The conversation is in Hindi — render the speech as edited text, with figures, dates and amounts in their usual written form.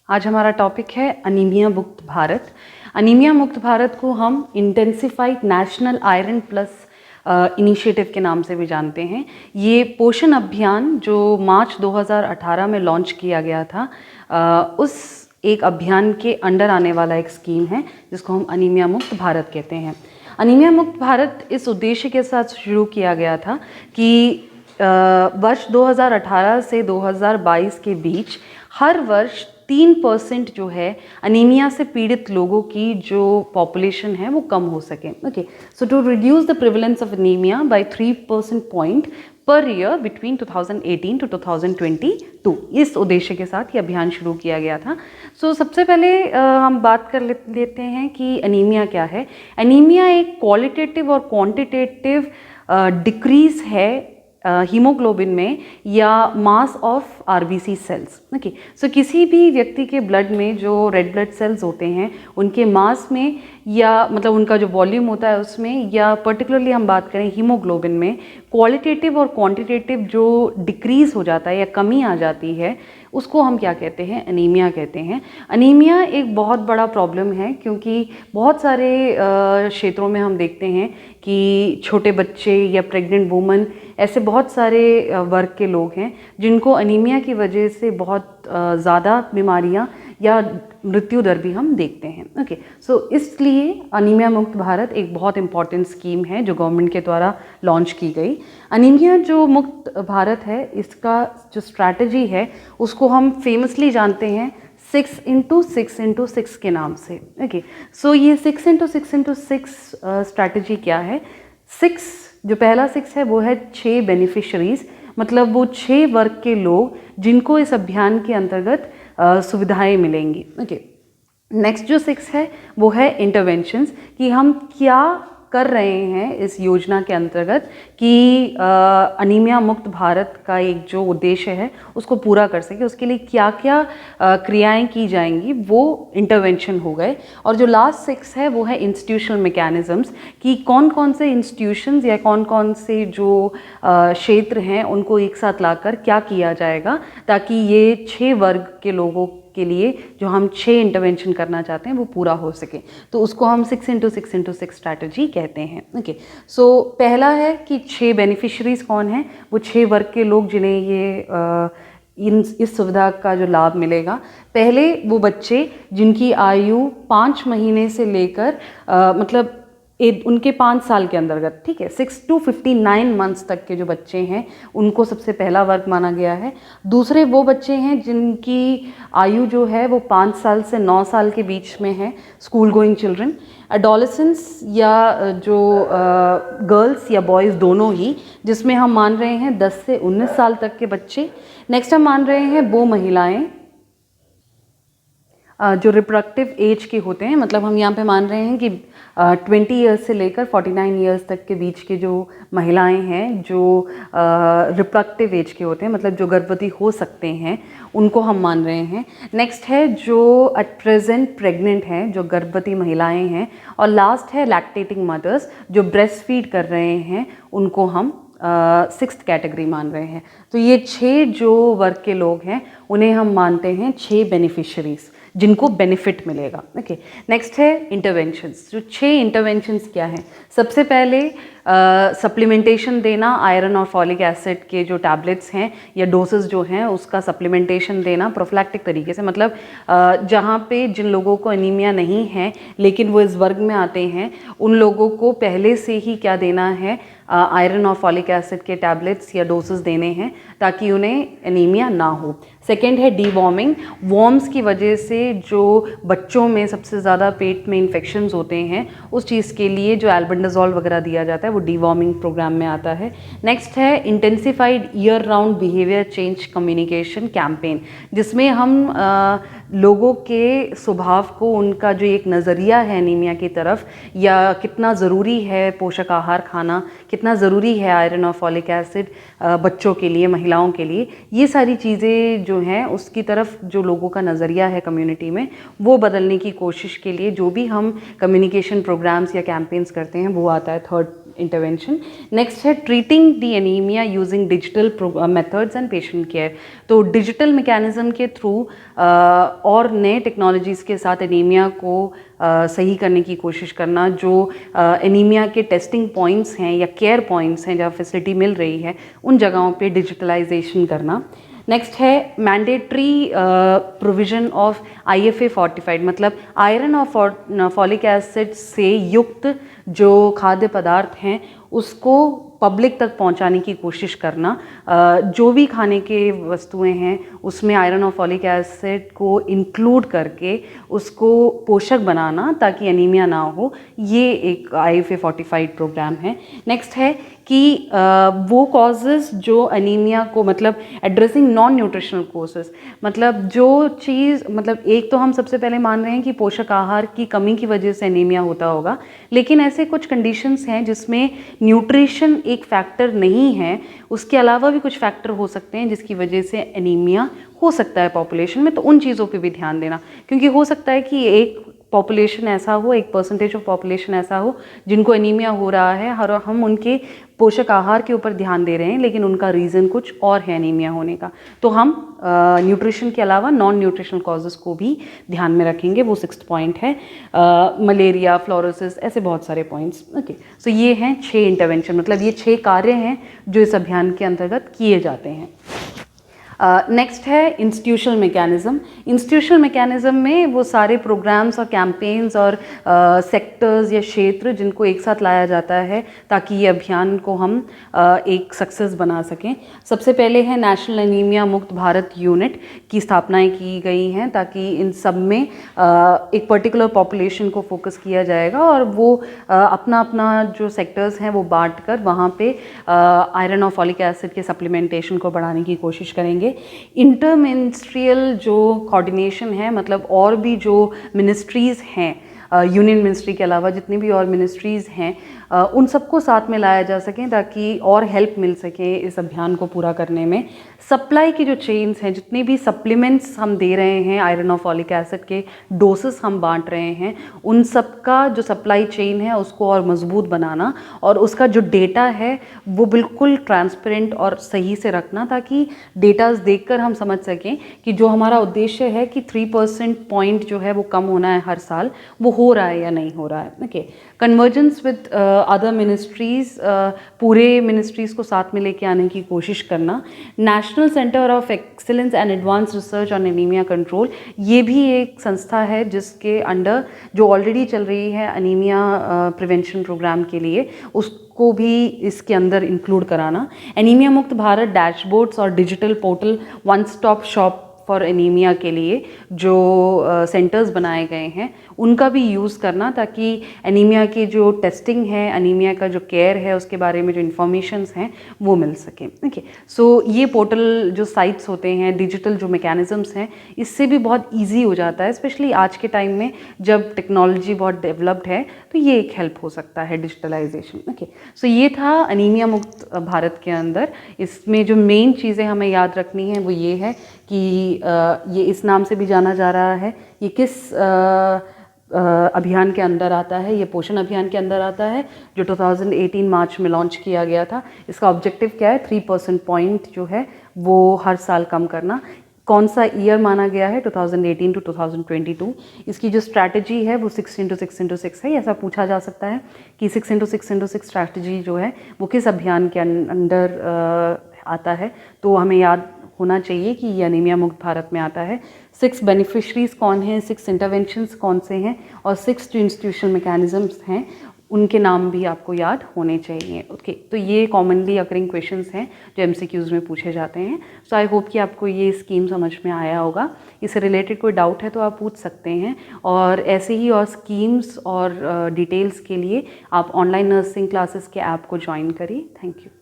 आज हमारा टॉपिक है अनीमिया मुक्त भारत। अनीमिया मुक्त भारत को हम intensified national iron plus initiative के नाम से भी जानते हैं। ये पोषण अभियान जो मार्च 2018 में लॉन्च किया गया था, उस एक अभियान के अंडर आने वाला एक स्कीम है जिसको हम अनीमिया मुक्त भारत कहते हैं। अनीमिया मुक्त भारत इस उद्देश्य के साथ शुरू किया गया था कि वर्ष 2018 से 2022 के बीच हर वर्ष 3% जो है अनीमिया से पीड़ित लोगों की जो पॉपुलेशन है वो कम हो सके। Okay, so to reduce the prevalence of anaemia by 3% point per year between 2018 to 2022, इस उद्देश्य के साथ ये अभियान शुरू किया गया था। सो सबसे पहले हम बात कर लेते हैं कि अनीमिया क्या है। अनीमिया एक क्वालिटेटिव और क्वांटिटेटिव डिक्रीज है हीमोग्लोबिन में या mass of RBC cells. Okay, so किसी भी व्यक्ति के ब्लड में जो रेड ब्लड सेल्स होते हैं उनके मास में या मतलब उनका जो वॉल्यूम होता है उसमें, या पर्टिकुलरली हम बात करें हीमोग्लोबिन में, क्वालिटेटिव और क्वांटिटेटिव जो डिक्रीज हो जाता है या कमी आ जाती है उसको हम क्या कहते हैं, अनीमिया कहते हैं। अनीमिया एक बहुत बड़ा प्रॉब्लम है क्योंकि बहुत सारे क्षेत्रों में हम देखते हैं कि छोटे बच्चे या प्रेग्नेंट वुमन, ऐसे बहुत सारे वर्ग के लोग हैं जिनको अनीमिया की वजह से बहुत ज़्यादा बीमारियां या मृत्यु दर भी हम देखते हैं। ओके, सो इसलिए अनीमिया मुक्त भारत एक बहुत इंपॉर्टेंट स्कीम है जो गवर्नमेंट के द्वारा लॉन्च की गई। अनीमिया जो मुक्त भारत है, इसका जो स्ट्रैटेजी है उसको हम फेमसली जानते हैं 6x6x6 के नाम से। ओके, सो ये 6x6x6 स्ट्रैटेजी क्या है? 6 जो पहला 6 है वो है 6 बेनिफिशरीज, मतलब वो 6 वर्ग के लोग जिनको इस अभियान के अंतर्गत सुविधाएं मिलेंगी। ओके, नेक्स्ट जो 6 है वो है इंटरवेंशंस, कि हम क्या कर रहे हैं इस योजना के अंतर्गत कि अनीमिया मुक्त भारत का एक जो उद्देश्य है उसको पूरा कर सके, उसके लिए क्या क्या क्रियाएं की जाएंगी, वो इंटरवेंशन हो गए। और जो लास्ट 6 है वो है इंस्टीट्यूशनल मैकेनिज्म्स, कि कौन कौन से इंस्टीट्यूशंस या कौन कौन से जो क्षेत्र हैं उनको एक साथ लाकर क्या किया जाएगा ताकि ये 6 वर्ग के लोगों के लिए जो हम 6 इंटरवेंशन करना चाहते हैं वो पूरा हो सके। तो उसको हम 6x6x6 स्ट्रैटेजी कहते हैं। ओके, सो पहला है कि 6 बेनिफिशरीज कौन हैं, वो 6 वर्ग के लोग जिन्हें ये इस सुविधा का जो लाभ मिलेगा। पहले वो बच्चे जिनकी आयु 5 महीने से लेकर मतलब उनके 5 साल के अंतर्गत, ठीक है, 6 to 59 मंथ्स तक के जो बच्चे हैं उनको सबसे पहला वर्ग माना गया है। दूसरे वो बच्चे हैं जिनकी आयु जो है वो 5 साल से 9 साल के बीच में है, स्कूल गोइंग चिल्ड्रन। एडोलेसेंस या जो गर्ल्स या बॉयज़ दोनों ही, जिसमें हम मान रहे हैं 10 से 19 साल तक के बच्चे। नेक्स्ट हम मान रहे हैं वो महिलाएं जो रिप्रोडक्टिव एज के होते हैं, मतलब हम यहाँ पे मान रहे हैं कि 20 ईयर्स से लेकर 49 ईयर्स तक के बीच के जो महिलाएं हैं जो रिप्रोडक्टिव एज के होते हैं, मतलब जो गर्भवती हो सकते हैं, उनको हम मान रहे हैं। नेक्स्ट है जो एट प्रेजेंट प्रेग्नेंट हैं, जो गर्भवती महिलाएं हैं। और लास्ट है लैक्टेटिंग मदर्स, जो ब्रेस्ट फीड कर रहे हैं, उनको हम 6th कैटेगरी मान रहे हैं। तो ये 6 जो वर्ग के लोग हैं उन्हें हम मानते हैं 6 बेनिफिशरीज जिनको बेनिफिट मिलेगा। ओके, नेक्स्ट है इंटरवेंशंस। जो 6 इंटरवेंशंस क्या हैं? सबसे पहले सप्लीमेंटेशन देना, आयरन और फॉलिक एसिड के जो टैबलेट्स हैं या डोसेस जो हैं उसका सप्लीमेंटेशन देना प्रोफिलैक्टिक तरीके से, मतलब जहाँ पे जिन लोगों को एनीमिया नहीं है लेकिन वो इस वर्ग में आते हैं उन लोगों को पहले से ही क्या देना है, आयरन और फॉलिक एसिड के टैबलेट्स या डोसेस देने हैं ताकि उन्हें एनीमिया ना हो। सेकेंड है डीवॉर्मिंग। वॉर्म्स की वजह से जो बच्चों में सबसे ज़्यादा पेट में इन्फेक्शंस होते हैं उस चीज़ के लिए जो एल्बेंडाजोल वगैरह दिया जाता है वो डीवॉर्मिंग प्रोग्राम में आता है। नेक्स्ट है intensified year round behaviour change communication campaign, जिसमें हम लोगों के स्वभाव को, उनका जो एक नज़रिया है एनीमिया की तरफ, या कितना ज़रूरी है पोषक आहार खाना, कितना ज़रूरी है आयरन और फॉलिक एसिड बच्चों के लिए, महिलाओं के लिए, ये सारी चीज़ें जो हैं उसकी तरफ जो लोगों का नज़रिया है कम्युनिटी में वो बदलने की कोशिश के लिए जो भी हम कम्युनिकेशन प्रोग्राम्स या कैंपेन्स करते हैं वो आता है 3rd इंटरवेंशन। नेक्स्ट है treating the anaemia using digital methods and patient care. तो डिजिटल मैकेनिज्म के थ्रू और नए टेक्नोलॉजीज़ के साथ एनीमिया को सही करने की कोशिश करना, जो एनीमिया के टेस्टिंग पॉइंट्स हैं या केयर पॉइंट्स हैं जहाँ फैसिलिटी मिल रही है उन जगहों पे डिजिटलाइजेशन करना। नेक्स्ट है mandatory provision of IFA fortified, मतलब आयरन और फॉलिक एसिड से युक्त जो खाद्य पदार्थ हैं उसको पब्लिक तक पहुंचाने की कोशिश करना। जो भी खाने के वस्तुएं हैं उसमें आयरन और फॉलिक एसिड को इंक्लूड करके उसको पोषक बनाना ताकि एनीमिया ना हो, ये एक IFA फोर्टिफाइड प्रोग्राम है। नेक्स्ट है कि वो कॉजेज़ जो एनीमिया को, मतलब एड्रेसिंग नॉन न्यूट्रिशनल कोजेस, मतलब जो चीज़, मतलब एक तो हम सबसे पहले मान रहे हैं कि पोषक आहार की कमी की वजह से एनीमिया होता होगा, लेकिन ऐसे कुछ कंडीशंस हैं जिसमें न्यूट्रिशन एक फैक्टर नहीं है, उसके अलावा भी कुछ फैक्टर हो सकते हैं जिसकी वजह से एनीमिया हो सकता है पॉपुलेशन में। तो उन चीज़ों पे भी ध्यान देना, क्योंकि हो सकता है कि एक पॉपुलेशन ऐसा हो, एक परसेंटेज ऑफ पॉपुलेशन ऐसा हो जिनको एनीमिया हो रहा है और हम उनके पोषक आहार के ऊपर ध्यान दे रहे हैं, लेकिन उनका रीज़न कुछ और है एनीमिया होने का। तो हम न्यूट्रिशन के अलावा नॉन न्यूट्रिशनल कॉजेज़ को भी ध्यान में रखेंगे, वो 6th पॉइंट है। मलेरिया, फ्लोरोसिस, ऐसे बहुत सारे पॉइंट्स। ओके, सो ये हैं 6 इंटरवेंशन, मतलब ये 6 कार्य हैं जो इस अभियान के अंतर्गत किए जाते हैं। नेक्स्ट है इंस्टीट्यूशनल मैकेनिज़्म। इंस्टीट्यूशनल मैकेनिज़्म में वो सारे प्रोग्राम्स और कैंपेन्स और सेक्टर्स या क्षेत्र जिनको एक साथ लाया जाता है ताकि ये अभियान को हम एक सक्सेस बना सकें। सबसे पहले है नेशनल एनीमिया मुक्त भारत यूनिट की स्थापनाएं की गई हैं ताकि इन सब में एक पर्टिकुलर पॉपुलेशन को फोकस किया जाएगा और वो अपना अपना जो सेक्टर्स हैं वो बांट कर वहाँ पे आयरन और फॉलिक एसिड के सप्लीमेंटेशन को बढ़ाने की कोशिश करेंगे। इंटर मिनिस्ट्रियल जो कोऑर्डिनेशन है, मतलब और भी जो मिनिस्ट्रीज़ हैं, यूनियन मिनिस्ट्री के अलावा जितनी भी और मिनिस्ट्रीज़ हैं, उन सबको साथ में लाया जा सके ताकि और हेल्प मिल सके इस अभियान को पूरा करने में। सप्लाई की जो चेन्स हैं, जितने भी सप्लीमेंट्स हम दे रहे हैं, आयरन और फॉलिक एसिड के डोसेस हम बांट रहे हैं, उन सब का जो सप्लाई चेन है उसको और मजबूत बनाना और उसका जो डेटा है वो बिल्कुल ट्रांसपेरेंट और सही से रखना ताकि डेटाज देखकर हम समझ सकें कि जो हमारा उद्देश्य है कि 3% पॉइंट जो है वो कम होना है हर साल, वो हो रहा है या नहीं हो रहा है। Okay, convergence with other ministries, पूरे मिनिस्ट्रीज़ को साथ में लेके आने की कोशिश करना। National centre of excellence and advance research on anaemia control, ये भी एक संस्था है जिसके अंडर जो ऑलरेडी चल रही है एनीमिया प्रिवेंशन प्रोग्राम के लिए, उसको भी इसके अंदर इंक्लूड कराना। एनीमिया मुक्त भारत डैशबोर्ड्स और digital portal one stop shop for anaemia के लिए जो सेंटर्स बनाए गए हैं उनका भी यूज़ करना ताकि एनीमिया की जो टेस्टिंग है, एनीमिया का जो केयर है, उसके बारे में जो इन्फॉर्मेशंस हैं वो मिल सके। ओके, सो ये पोर्टल जो साइट्स होते हैं, डिजिटल जो मैकेनिज़म्स हैं, इससे भी बहुत ईजी हो जाता है, स्पेशली आज के टाइम में जब टेक्नोलॉजी बहुत डेवलप्ड है, तो ये एक हेल्प हो सकता है डिजिटलाइजेशन। ओके, सो ये था एनीमिया मुक्त भारत के अंदर। इसमें जो मेन चीज़ें हमें याद रखनी है वो ये है कि ये इस नाम से भी जाना जा रहा है, ये किस अभियान के अंदर आता है, ये पोषण अभियान के अंदर आता है जो 2018 मार्च में लॉन्च किया गया था। इसका ऑब्जेक्टिव क्या है? 3% पॉइंट जो है वो हर साल कम करना। कौन सा ईयर माना गया है? 2018 टू 2022। इसकी जो स्ट्रैटेजी है वो 6x6x6 है। ऐसा पूछा जा सकता है कि 6x6x6 स्ट्रैटेजी जो है वो किस अभियान के अंदर आता है, तो हमें याद होना चाहिए कि ये एनीमिया मुक्त भारत में आता है। 6 बेनिफिशरीज कौन हैं, 6 इंटरवेंशंस कौन से हैं और 6 जो इंस्टीट्यूशनल मैकेनिज़म्स हैं उनके नाम भी आपको याद होने चाहिए। ओके, तो ये कॉमनली अकरिंग क्वेश्चंस हैं जो MCQs में पूछे जाते हैं। सो आई होप कि आपको ये स्कीम समझ में आया होगा। इससे रिलेटेड कोई डाउट है तो आप पूछ सकते हैं, और ऐसे ही और स्कीम्स और डिटेल्स के लिए आप ऑनलाइन नर्सिंग क्लासेस के ऐप को ज्वाइन करिए। Thank you.